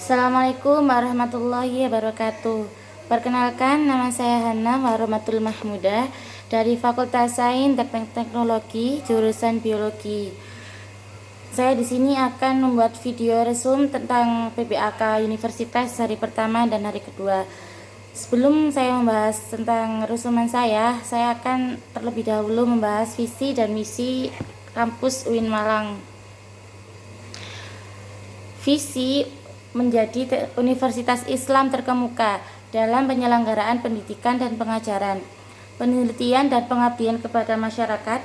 Assalamualaikum warahmatullahi wabarakatuh. Perkenalkan, nama saya Hana Warohmatul Mahmudah dari Fakultas Sains Teknik Teknologi jurusan Biologi. Saya di sini akan membuat video resume tentang PPAK Universitas hari pertama dan hari kedua. Sebelum saya membahas tentang resumen saya akan terlebih dahulu membahas visi dan misi kampus UIN Malang. Visi menjadi universitas Islam terkemuka dalam penyelenggaraan pendidikan dan pengajaran, penelitian dan pengabdian kepada masyarakat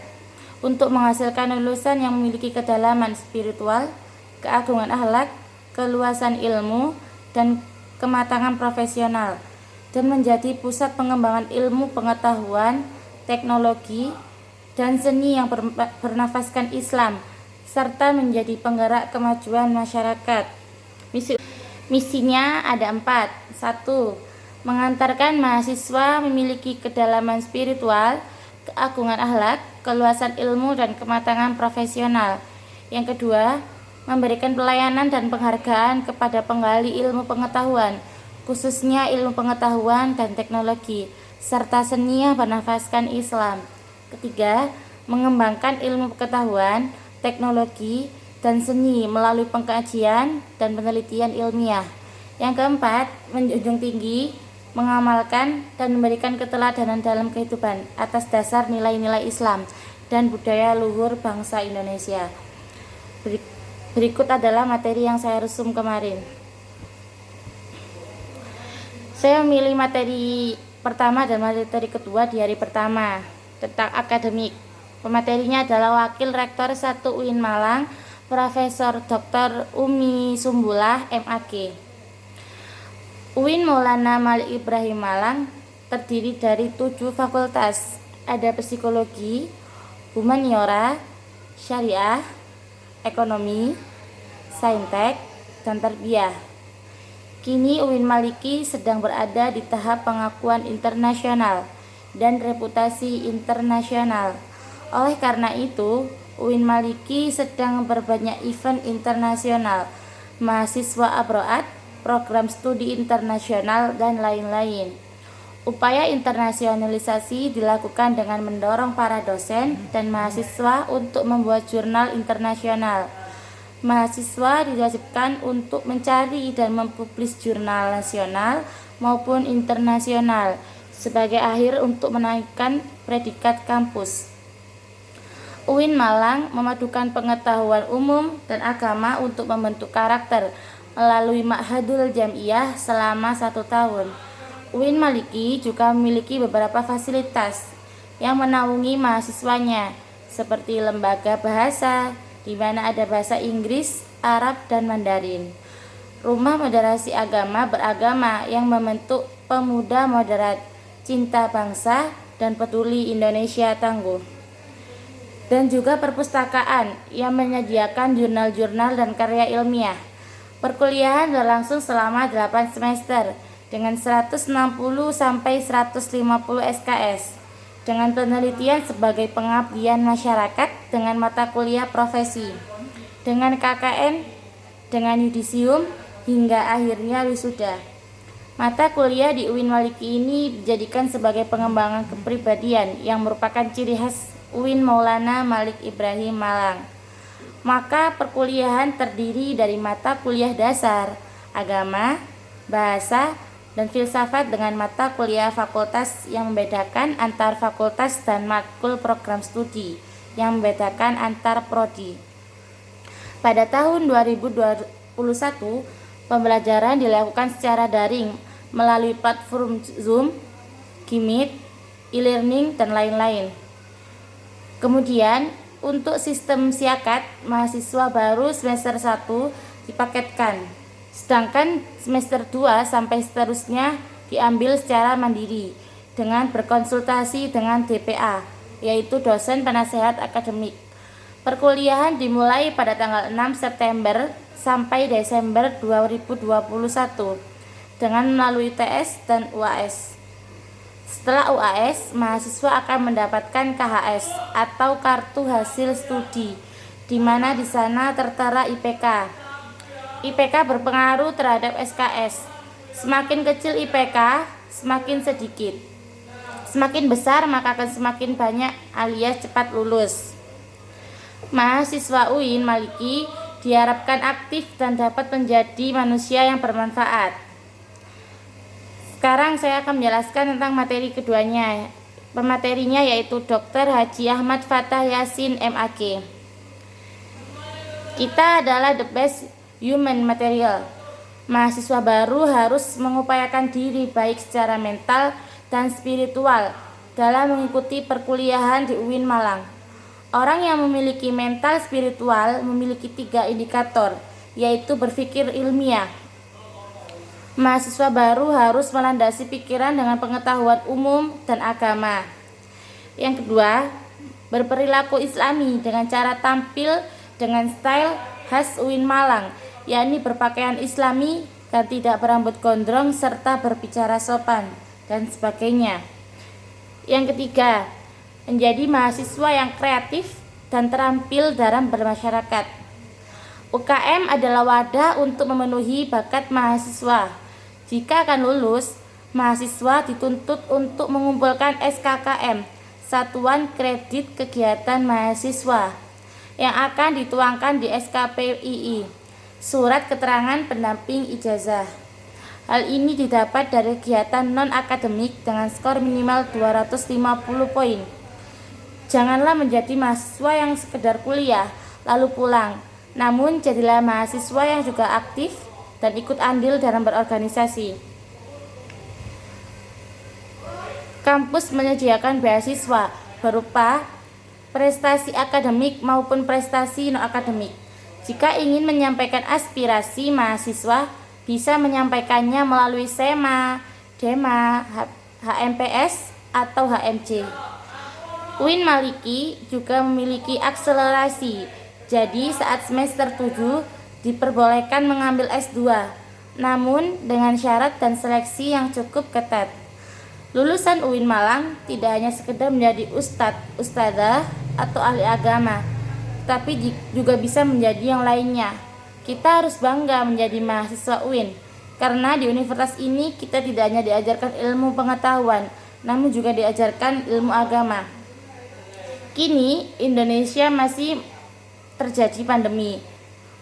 untuk menghasilkan lulusan yang memiliki kedalaman spiritual, keagungan akhlak, keluasan ilmu, dan kematangan profesional, dan menjadi pusat pengembangan ilmu pengetahuan, teknologi, dan seni yang bernafaskan Islam, serta menjadi penggerak kemajuan masyarakat. Misinya ada 4. 1. Mengantarkan mahasiswa memiliki kedalaman spiritual, keagungan akhlak, keluasan ilmu, dan kematangan profesional. Yang kedua, memberikan pelayanan dan penghargaan kepada penggali ilmu pengetahuan, khususnya ilmu pengetahuan dan teknologi, serta seni yang bernafaskan Islam. Ketiga, mengembangkan ilmu pengetahuan, teknologi, dan seni melalui pengkajian dan penelitian ilmiah. Yang keempat, menjunjung tinggi, mengamalkan, dan memberikan keteladanan dalam kehidupan atas dasar nilai-nilai Islam dan budaya luhur bangsa Indonesia. Berikut adalah materi yang saya resum kemarin. Saya memilih materi pertama dan materi kedua di hari pertama tentang akademik. Pematerinya adalah Wakil Rektor 1 UIN Malang, Profesor Dr. Umi Sumbulah, MAG. UIN Maulana Malik Ibrahim Malang terdiri dari 7 fakultas. Ada psikologi, humaniora, syariah, ekonomi, saintek, dan tarbiyah. Kini UIN Maliki sedang berada di tahap pengakuan internasional dan reputasi internasional. Oleh karena itu, UIN Maliki sedang memperbanyak event internasional, mahasiswa abroad, program studi internasional, dan lain-lain. Upaya internasionalisasi dilakukan dengan mendorong para dosen dan mahasiswa untuk membuat jurnal internasional. Mahasiswa diwajibkan untuk mencari dan mempublis jurnal nasional maupun internasional sebagai akhir untuk menaikkan predikat kampus. UIN Malang memadukan pengetahuan umum dan agama untuk membentuk karakter melalui Ma'hadul Jamiyah selama 1 tahun. UIN Maliki juga memiliki beberapa fasilitas yang menaungi mahasiswanya, seperti lembaga bahasa, di mana ada bahasa Inggris, Arab, dan Mandarin. Rumah moderasi agama beragama yang membentuk pemuda moderat, cinta bangsa, dan peduli Indonesia tangguh. Dan juga perpustakaan yang menyediakan jurnal-jurnal dan karya ilmiah. Perkuliahan berlangsung selama 8 semester dengan 160 sampai 150 SKS dengan penelitian sebagai pengabdian masyarakat dengan mata kuliah profesi, dengan KKN, dengan yudisium, hingga akhirnya wisuda. Mata kuliah di UIN Maliki ini dijadikan sebagai pengembangan kepribadian yang merupakan ciri khas UIN Maulana Malik Ibrahim Malang. Maka perkuliahan terdiri dari mata kuliah dasar, agama, bahasa, dan filsafat dengan mata kuliah fakultas yang membedakan antar fakultas dan matkul program studi yang membedakan antar prodi. Pada tahun 2021, pembelajaran dilakukan secara daring melalui platform Zoom, Gmeet, e-learning, dan lain-lain. Kemudian, untuk sistem siakat, mahasiswa baru semester 1 dipaketkan, sedangkan semester 2 sampai seterusnya diambil secara mandiri dengan berkonsultasi dengan DPA, yaitu dosen penasehat akademik. Perkuliahan dimulai pada tanggal 6 September sampai Desember 2021 dengan melalui TS dan UAS. Setelah UAS, mahasiswa akan mendapatkan KHS atau kartu hasil studi, di mana di sana tertera IPK. IPK berpengaruh terhadap SKS. Semakin kecil IPK, semakin sedikit. Semakin besar maka akan semakin banyak alias cepat lulus. Mahasiswa UIN Maliki diharapkan aktif dan dapat menjadi manusia yang bermanfaat. Sekarang saya akan menjelaskan tentang materi keduanya. Pematerinya yaitu Dr. Haji Ahmad Fathah Yasin MAG. Kita adalah the best human material. Mahasiswa baru harus mengupayakan diri baik secara mental dan spiritual dalam mengikuti perkuliahan di UIN Malang. Orang yang memiliki mental spiritual memiliki 3 indikator, yaitu berpikir ilmiah. Mahasiswa baru harus melandasi pikiran dengan pengetahuan umum dan agama. Yang kedua, berperilaku islami dengan cara tampil dengan style khas UIN Malang, yakni berpakaian islami dan tidak berambut gondrong serta berbicara sopan dan sebagainya. Yang ketiga, menjadi mahasiswa yang kreatif dan terampil dalam bermasyarakat. UKM adalah wadah untuk memenuhi bakat mahasiswa. Jika akan lulus, mahasiswa dituntut untuk mengumpulkan SKKM, Satuan Kredit Kegiatan Mahasiswa, yang akan dituangkan di SKPII, Surat Keterangan Pendamping Ijazah. Hal ini didapat dari kegiatan non-akademik dengan skor minimal 250 poin. Janganlah menjadi mahasiswa yang sekedar kuliah lalu pulang, namun jadilah mahasiswa yang juga aktif dan ikut andil dalam berorganisasi. Kampus menyediakan beasiswa berupa prestasi akademik maupun prestasi non-akademik. Jika ingin menyampaikan aspirasi mahasiswa, bisa menyampaikannya melalui SEMA, DEMA, HMPS, atau HMJ. UIN Maliki juga memiliki akselerasi, jadi saat semester 7 diperbolehkan mengambil S2, namun dengan syarat dan seleksi yang cukup ketat. Lulusan UIN Malang tidak hanya sekedar menjadi ustadz, ustadzah, atau ahli agama, tapi juga bisa menjadi yang lainnya. Kita harus bangga menjadi mahasiswa UIN, karena di universitas ini kita tidak hanya diajarkan ilmu pengetahuan, namun juga diajarkan ilmu agama. Kini Indonesia masih terjadi pandemi.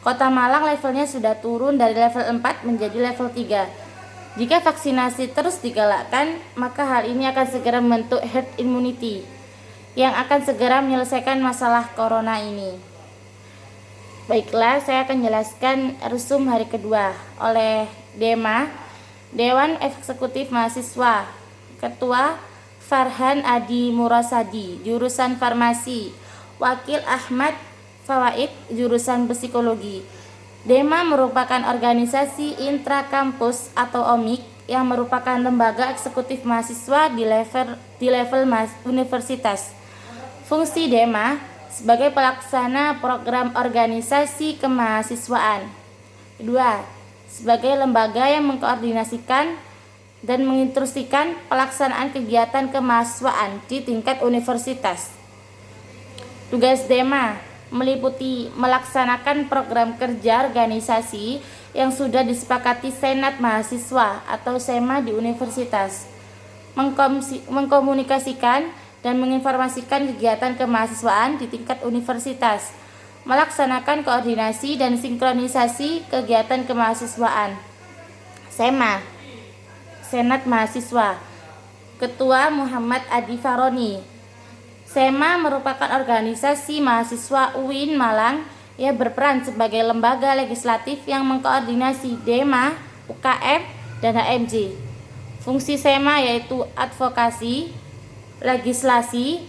Kota Malang levelnya sudah turun dari level 4 menjadi level 3. Jika vaksinasi terus digalakkan, maka hal ini akan segera membentuk herd immunity yang akan segera menyelesaikan masalah corona ini. Baiklah, saya akan jelaskan resum hari kedua oleh DEMA, Dewan Eksekutif Mahasiswa. Ketua Farhan Adi Murasadi, jurusan Farmasi. Wakil Ahmad Fawaid, jurusan Psikologi. DEMA merupakan organisasi intrakampus atau OMIK yang merupakan lembaga eksekutif mahasiswa di level universitas. Fungsi DEMA sebagai pelaksana program organisasi kemahasiswaan. Kedua, sebagai lembaga yang mengkoordinasikan dan menginstruksikan pelaksanaan kegiatan kemahasiswaan di tingkat universitas. Tugas DEMA meliputi melaksanakan program kerja organisasi yang sudah disepakati Senat Mahasiswa atau SEMA di universitas, mengkomunikasikan dan menginformasikan kegiatan kemahasiswaan di tingkat universitas, melaksanakan koordinasi dan sinkronisasi kegiatan kemahasiswaan. SEMA, Senat Mahasiswa. Ketua Muhammad Adi Faroni. SEMA merupakan organisasi mahasiswa UIN Malang yang berperan sebagai lembaga legislatif yang mengkoordinasi DEMA, UKM, dan HMJ. Fungsi SEMA yaitu advokasi, legislasi,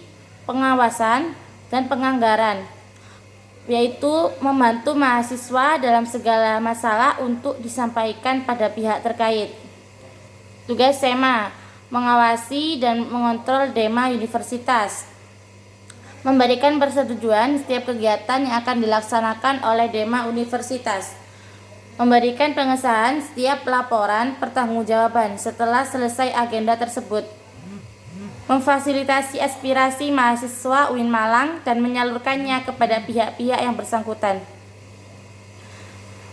pengawasan, dan penganggaran, yaitu membantu mahasiswa dalam segala masalah untuk disampaikan pada pihak terkait. Tugas SEMA mengawasi dan mengontrol DEMA universitas, memberikan persetujuan setiap kegiatan yang akan dilaksanakan oleh DEMA universitas, memberikan pengesahan setiap laporan pertanggungjawaban setelah selesai agenda tersebut, memfasilitasi aspirasi mahasiswa UIN Malang dan menyalurkannya kepada pihak-pihak yang bersangkutan.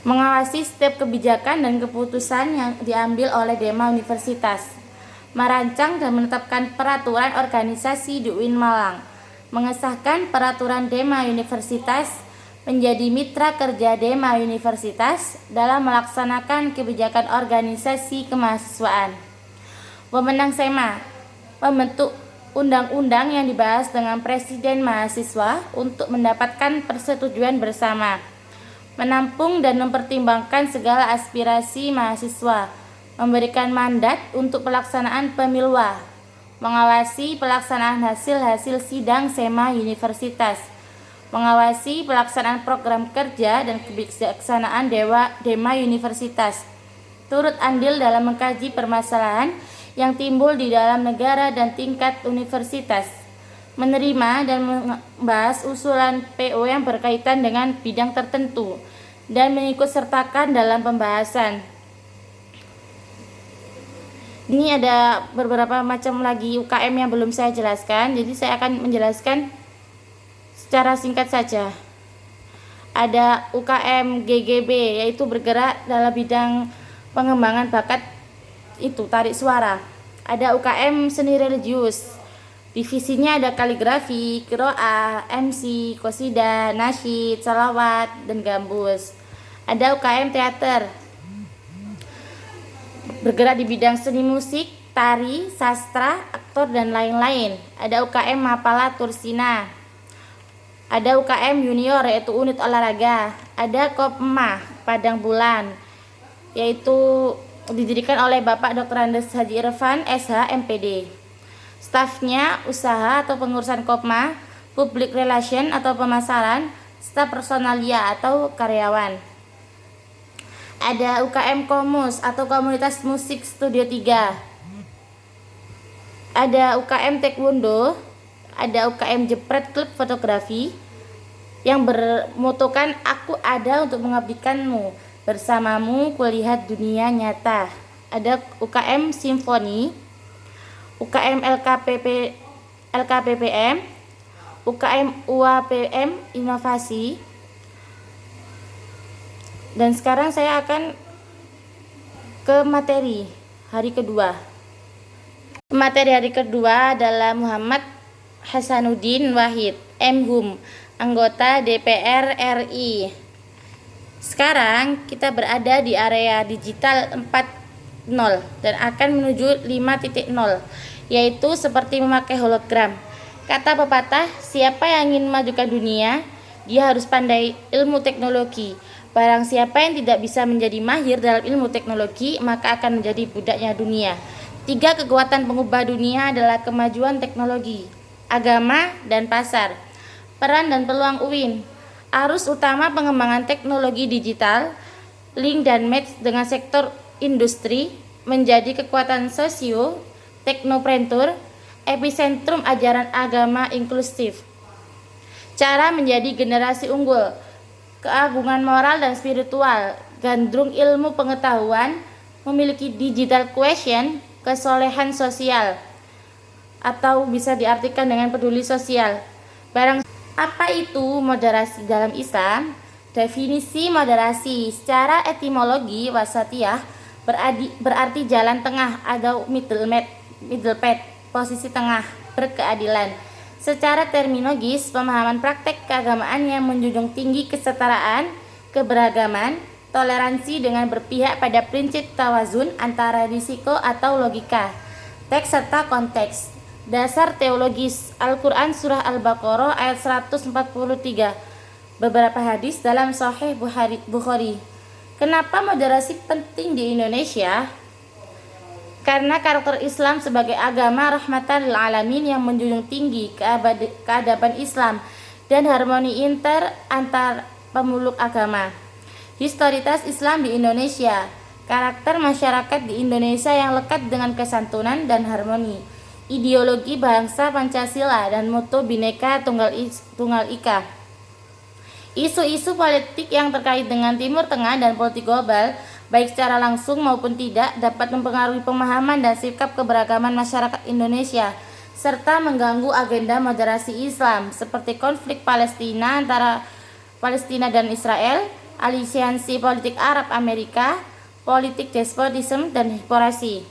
mengawasi setiap kebijakan dan keputusan yang diambil oleh Dema Universitas, merancang dan menetapkan peraturan organisasi di UIN Malang, mengesahkan peraturan Dema Universitas, menjadi mitra kerja Dema Universitas dalam melaksanakan kebijakan organisasi kemahasiswaan. Wewenang SEMA, membentuk undang-undang yang dibahas dengan Presiden mahasiswa untuk mendapatkan persetujuan bersama, menampung dan mempertimbangkan segala aspirasi mahasiswa, memberikan mandat untuk pelaksanaan pemiluah, mengawasi pelaksanaan hasil-hasil sidang SEMA Universitas, mengawasi pelaksanaan program kerja dan kebijaksanaan Dema Universitas, turut andil dalam mengkaji permasalahan yang timbul di dalam negara dan tingkat universitas, menerima dan membahas usulan PO yang berkaitan dengan bidang tertentu, dan mengikut sertakan dalam pembahasan. Ini ada beberapa macam lagi UKM yang belum saya jelaskan, jadi saya akan menjelaskan secara singkat saja. Ada UKM GGB, yaitu bergerak dalam bidang pengembangan bakat tarik suara. Ada UKM seni religius, divisinya ada kaligrafi, qiraah, MC, qosida, nasyid, salawat, dan gambus. Ada UKM teater, bergerak di bidang seni musik, tari, sastra, aktor, dan lain-lain. Ada UKM Mapala Tursina. Ada UKM junior, yaitu unit olahraga. Ada Kopma Padang Bulan, yaitu didirikan oleh Bapak Dr. Andes Haji Irfan SH MPD. Stafnya usaha atau pengurusan Kopma, public relation atau pemasaran, staf personalia atau karyawan. Ada UKM Komus atau Komunitas Musik Studio 3. Ada UKM Taekwondo, ada UKM Jepret Klub Fotografi yang bermotokan aku ada untuk mengabdikanmu, bersamamu kulihat dunia nyata. Ada UKM Simfoni, UKM LKPPM, UKM UAPM Inovasi. Dan sekarang saya akan ke materi hari kedua. Materi hari kedua adalah Muhammad Hasanuddin Wahid, MHum, anggota DPR RI. Sekarang kita berada di area digital 4.0 dan akan menuju 5.0, yaitu seperti memakai hologram. Kata pepatah, siapa yang ingin memajukan dunia, dia harus pandai ilmu teknologi. Barang siapa yang tidak bisa menjadi mahir dalam ilmu teknologi, maka akan menjadi budaknya dunia. 3 kekuatan pengubah dunia adalah kemajuan teknologi, agama, dan pasar. Peran dan peluang UIN. Arus utama pengembangan teknologi digital, link dan match dengan sektor industri, menjadi kekuatan sosio, teknoprentur, epicentrum ajaran agama inklusif. Cara menjadi generasi unggul, keagungan moral dan spiritual, gandrung ilmu pengetahuan, memiliki digital quotient, kesolehan sosial, atau bisa diartikan dengan peduli sosial. Apa itu moderasi dalam Islam? Definisi moderasi secara etimologi wasatiyah berarti jalan tengah atau middle path, posisi tengah, berkeadilan. Secara terminologis, pemahaman praktek keagamaan yang menjunjung tinggi kesetaraan, keberagaman, toleransi dengan berpihak pada prinsip tawazun antara risiko atau logika, teks serta konteks. Dasar teologis Al-Quran Surah Al-Baqarah ayat 143. Beberapa hadis dalam Sahih Bukhari. Kenapa moderasi penting di Indonesia? Karena karakter Islam sebagai agama rahmatan lil alamin yang menjunjung tinggi keadaban Islam dan harmoni antar pemeluk agama. Historitas Islam di Indonesia. Karakter masyarakat di Indonesia yang lekat dengan kesantunan dan harmoni. Ideologi bangsa Pancasila dan moto Bhinneka Tunggal Ika. Isu-isu politik yang terkait dengan Timur Tengah dan politik global, baik secara langsung maupun tidak, dapat mempengaruhi pemahaman dan sikap keberagaman masyarakat Indonesia, serta mengganggu agenda moderasi Islam, seperti konflik Palestina antara Palestina dan Israel, aliansi politik Arab Amerika, politik despotisme, dan eksplorasi.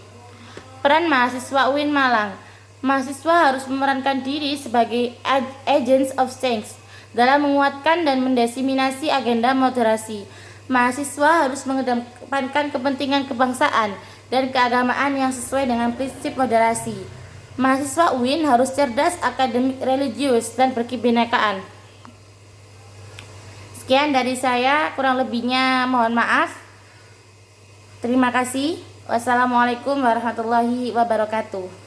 Peran mahasiswa UIN Malang. Mahasiswa harus memerankan diri sebagai agents of change dalam menguatkan dan mendiseminasi agenda moderasi. Mahasiswa harus mengedepankan kepentingan kebangsaan dan keagamaan yang sesuai dengan prinsip moderasi. Mahasiswa UIN harus cerdas, akademik, religius, dan berkebinekaan. Sekian dari saya, kurang lebihnya mohon maaf. Terima kasih. Wassalamualaikum warahmatullahi wabarakatuh.